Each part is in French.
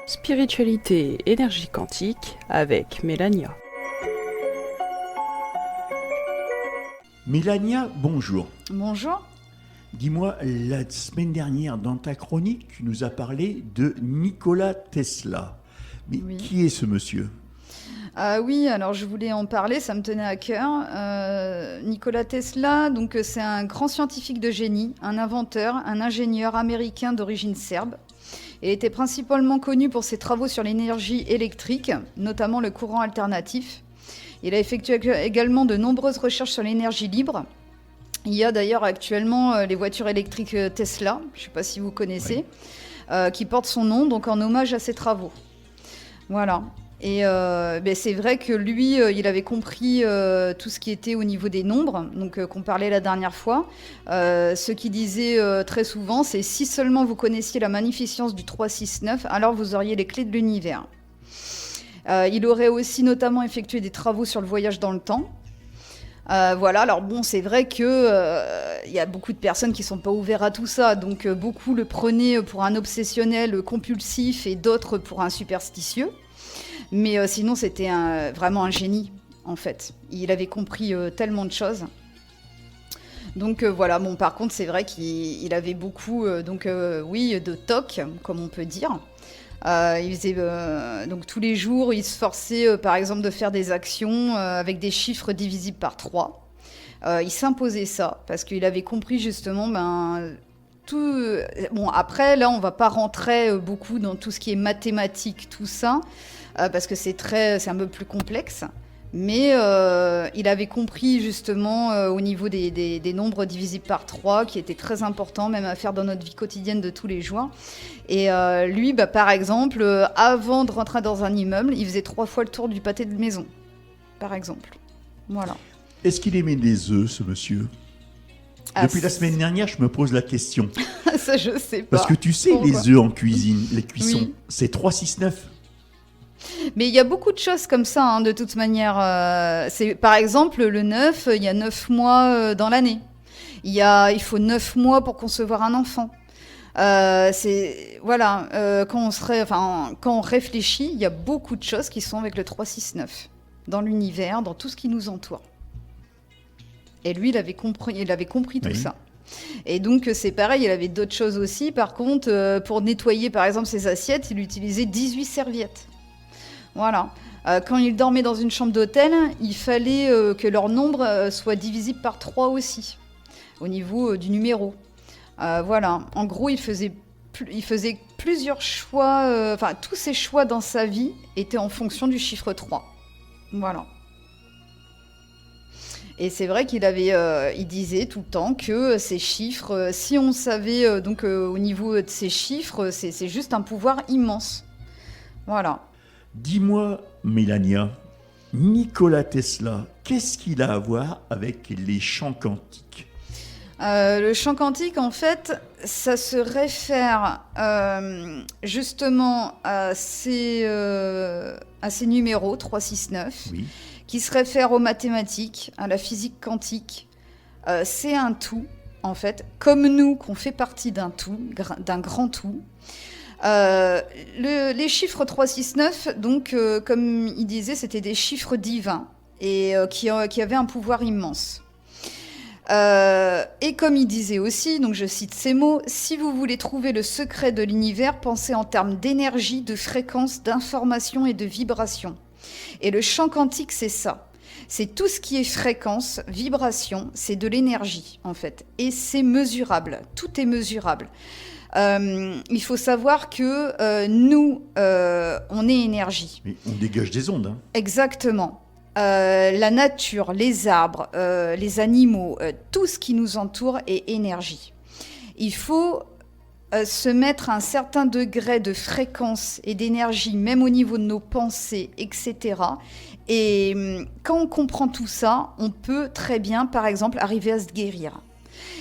Spiritualité et énergie quantique avec Mélania. Mélania, bonjour. Bonjour. Dis-moi, la semaine dernière, dans ta chronique, tu nous as parlé de Nikola Tesla. Mais Oui. qui est ce monsieur ? Oui, alors je voulais en parler, ça me tenait à cœur. Nikola Tesla, donc c'est un grand scientifique de génie, un inventeur, un ingénieur américain d'origine serbe. Il était principalement connu pour ses travaux sur l'énergie électrique, notamment le courant alternatif. Il a effectué également de nombreuses recherches sur l'énergie libre. Il y a d'ailleurs actuellement les voitures électriques Tesla, je ne sais pas si vous connaissez, qui portent son nom, donc en hommage à ses travaux. Voilà. Et c'est vrai que lui, il avait compris tout ce qui était au niveau des nombres, donc qu'on parlait la dernière fois. Ce qu'il disait très souvent, c'est si seulement vous connaissiez la magnificence du 369, alors vous auriez les clés de l'univers. Il aurait aussi notamment effectué des travaux sur le voyage dans le temps. Voilà, alors bon, c'est vrai que y a beaucoup de personnes qui sont pas ouvertes à tout ça, donc beaucoup le prenaient pour un obsessionnel compulsif et d'autres pour un superstitieux. Mais sinon, c'était vraiment un génie, en fait. Il avait compris tellement de choses. Donc voilà, bon, par contre, c'est vrai qu'il avait beaucoup, de toc, comme on peut dire. Il faisait, donc tous les jours, il se forçait, par exemple, de faire des actions avec des chiffres divisibles par 3. Il s'imposait ça, parce qu'il avait compris justement... tout... Bon, après, là, on va pas rentrer beaucoup dans tout ce qui est mathématiques, tout ça, parce que c'est un peu plus complexe. Mais il avait compris justement au niveau des nombres divisibles par 3, qui était très important même à faire dans notre vie quotidienne de tous les jours. Et lui, par exemple, avant de rentrer dans un immeuble, il faisait 3 fois le tour du pâté de maison, par exemple. Voilà. Est-ce qu'il aimait les œufs, ce monsieur ? Depuis la semaine dernière, je me pose la question. Ça, je sais pas. Parce que tu sais, Pourquoi ? les œufs en cuisine, les cuissons, Oui. c'est 369. Mais il y a beaucoup de choses comme ça, de toute manière. Par exemple, le 9, il y a 9 mois dans l'année. Il faut 9 mois pour concevoir un enfant. Quand on réfléchit, il y a beaucoup de choses qui sont avec le 369 dans l'univers, dans tout ce qui nous entoure. Et lui, il avait compris tout ça. Et donc, c'est pareil, il avait d'autres choses aussi. Par contre, pour nettoyer, par exemple, ses assiettes, il utilisait 18 serviettes. Voilà. Quand il dormait dans une chambre d'hôtel, il fallait que leur nombre soit divisible par 3 aussi, au niveau du numéro. Voilà. En gros, il faisait plusieurs choix. Tous ses choix dans sa vie étaient en fonction du chiffre 3. Voilà. Et c'est vrai il disait tout le temps que ces chiffres, si on savait au niveau de ces chiffres, c'est juste un pouvoir immense. Voilà. Dis-moi, Mélania, Nikola Tesla, qu'est-ce qu'il a à voir avec les champs quantiques ? Le champ quantique, en fait, ça se réfère justement à ces numéros 369, Oui. qui se réfèrent aux mathématiques, à la physique quantique. C'est un tout, en fait, comme nous, qu'on fait partie d'un tout, d'un grand tout. Les chiffres 369, donc, comme il disait, c'était des chiffres divins et qui avaient un pouvoir immense. Et comme il disait aussi, donc je cite ces mots, si vous voulez trouver le secret de l'univers, pensez en termes d'énergie, de fréquence, d'information et de vibration. Et le champ quantique, c'est ça. C'est tout ce qui est fréquence, vibration, c'est de l'énergie en fait. Et c'est mesurable, tout est mesurable. Il faut savoir que nous, on est énergie. Mais on dégage des ondes. Exactement. La nature, les arbres, les animaux, tout ce qui nous entoure est énergie. Il faut se mettre à un certain degré de fréquence et d'énergie, même au niveau de nos pensées, etc. Et quand on comprend tout ça, on peut très bien, par exemple, arriver à se guérir.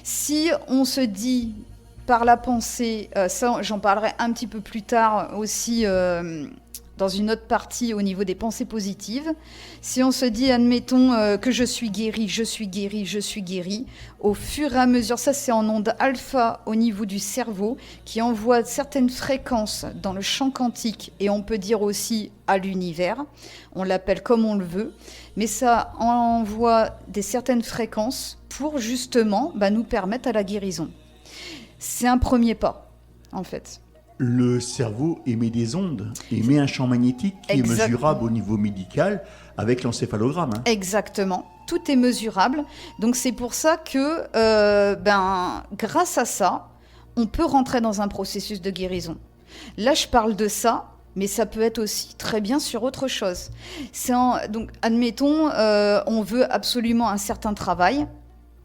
Si on se dit par la pensée, ça j'en parlerai un petit peu plus tard aussi dans une autre partie au niveau des pensées positives. Si on se dit, admettons, que je suis guéri, je suis guéri, je suis guéri, au fur et à mesure, ça c'est en onde alpha au niveau du cerveau, qui envoie certaines fréquences dans le champ quantique, et on peut dire aussi à l'univers, on l'appelle comme on le veut, mais ça envoie certaines fréquences pour justement nous permettre à la guérison. C'est un premier pas, en fait. Le cerveau émet des ondes, émet un champ magnétique qui est mesurable au niveau médical avec l'encéphalogramme. Exactement, tout est mesurable. Donc c'est pour ça que, grâce à ça, on peut rentrer dans un processus de guérison. Là, je parle de ça, mais ça peut être aussi très bien sur autre chose. Donc, admettons, on veut absolument un certain travail.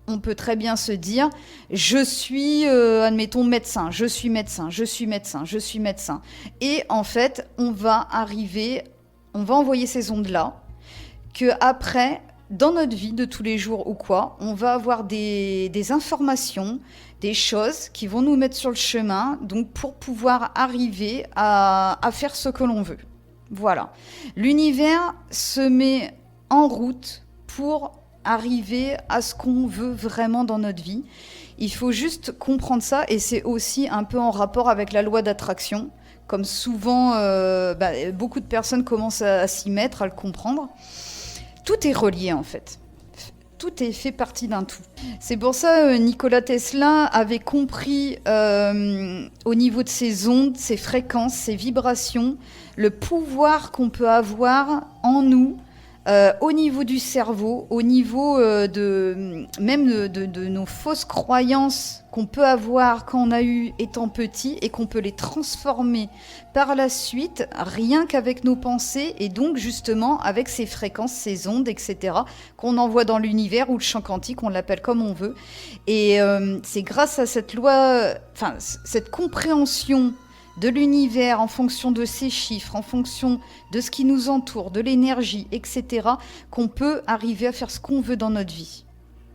On peut très bien se dire, je suis, admettons, médecin, je suis médecin, je suis médecin, je suis médecin. Et en fait, on va envoyer ces ondes-là, qu'après, dans notre vie de tous les jours ou quoi, on va avoir des informations, des choses qui vont nous mettre sur le chemin, donc pour pouvoir arriver à faire ce que l'on veut. Voilà. L'univers se met en route pour arriver à ce qu'on veut vraiment dans notre vie. Il faut juste comprendre ça, et c'est aussi un peu en rapport avec la loi d'attraction, comme souvent beaucoup de personnes commencent à s'y mettre, à le comprendre. Tout est relié en fait. Tout est fait partie d'un tout. C'est pour ça Nikola Tesla avait compris au niveau de ses ondes, ses fréquences, ses vibrations, le pouvoir qu'on peut avoir en nous, au niveau du cerveau, au niveau de nos fausses croyances qu'on peut avoir quand on a eu étant petit, et qu'on peut les transformer par la suite rien qu'avec nos pensées, et donc justement avec ces fréquences, ces ondes, etc. qu'on envoie dans l'univers, ou le champ quantique, on l'appelle comme on veut. Et c'est grâce à cette loi, cette compréhension de l'univers en fonction de ces chiffres, en fonction de ce qui nous entoure, de l'énergie, etc., qu'on peut arriver à faire ce qu'on veut dans notre vie.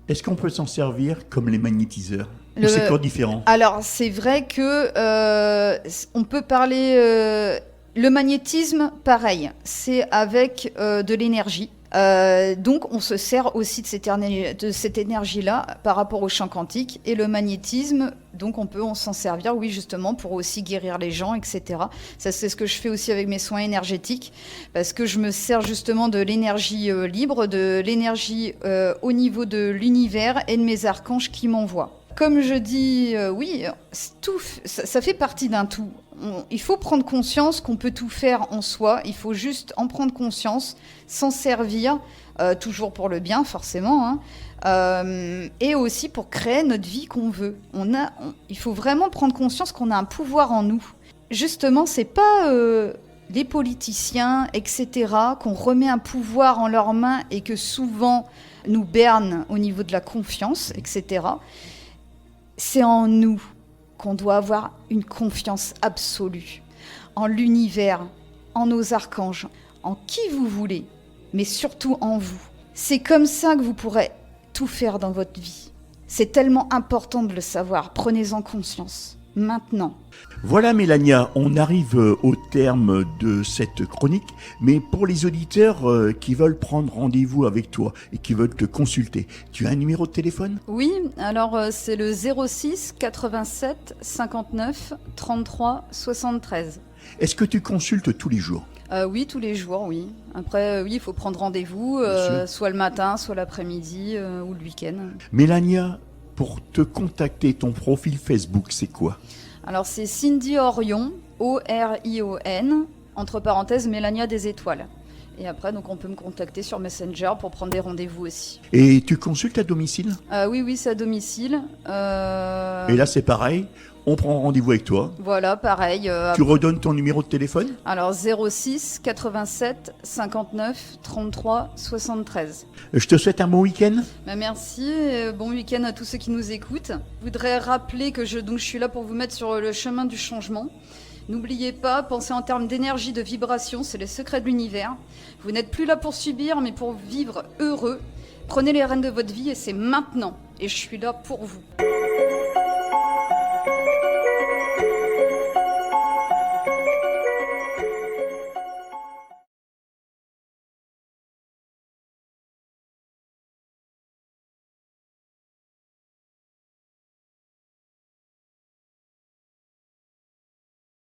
Est-ce qu'on peut s'en servir comme les magnétiseurs ? Ou c'est encore différent ? Alors, c'est vrai que on peut parler... le magnétisme, pareil, c'est avec de l'énergie. Donc, on se sert aussi de cette énergie-là par rapport au champ quantique. Et le magnétisme, donc on peut s'en servir, oui, justement, pour aussi guérir les gens, etc. Ça, c'est ce que je fais aussi avec mes soins énergétiques, parce que je me sers justement de l'énergie libre, de l'énergie au niveau de l'univers et de mes archanges qui m'envoient. Comme je dis, oui, ça fait partie d'un tout. Il faut prendre conscience qu'on peut tout faire en soi. Il faut juste en prendre conscience, s'en servir, toujours pour le bien, forcément, et aussi pour créer notre vie qu'on veut. Il faut vraiment prendre conscience qu'on a un pouvoir en nous. Justement, c'est pas les politiciens, etc., qu'on remet un pouvoir en leurs mains et que souvent nous bernent au niveau de la confiance, etc. C'est en nous qu'on doit avoir une confiance absolue, en l'univers, en nos archanges, en qui vous voulez, mais surtout en vous. C'est comme ça que vous pourrez tout faire dans votre vie. C'est tellement important de le savoir. Prenez-en conscience, maintenant. Voilà Mélania, on arrive au terme de cette chronique, mais pour les auditeurs qui veulent prendre rendez-vous avec toi et qui veulent te consulter, tu as un numéro de téléphone ? Oui, alors c'est le 06 87 59 33 73. Est-ce que tu consultes tous les jours ? Oui, tous les jours, oui. Après, oui, il faut prendre rendez-vous, soit le matin, soit l'après-midi ou le week-end. Mélania, pour te contacter, ton profil Facebook, c'est quoi ? Alors c'est Cindy Orion, O-R-I-O-N, entre parenthèses Mélania des étoiles. Et après, donc on peut me contacter sur Messenger pour prendre des rendez-vous aussi. Et tu consultes à domicile ? Oui, c'est à domicile. Et là, c'est pareil, on prend rendez-vous avec toi. Voilà, pareil. Tu redonnes ton numéro de téléphone ? Alors 06 87 59 33 73. Je te souhaite un bon week-end. Merci, bon week-end à tous ceux qui nous écoutent. Je voudrais rappeler que je suis là pour vous mettre sur le chemin du changement. N'oubliez pas, pensez en termes d'énergie, de vibration, c'est les secrets de l'univers. Vous n'êtes plus là pour subir, mais pour vivre heureux. Prenez les rênes de votre vie et c'est maintenant. Et je suis là pour vous.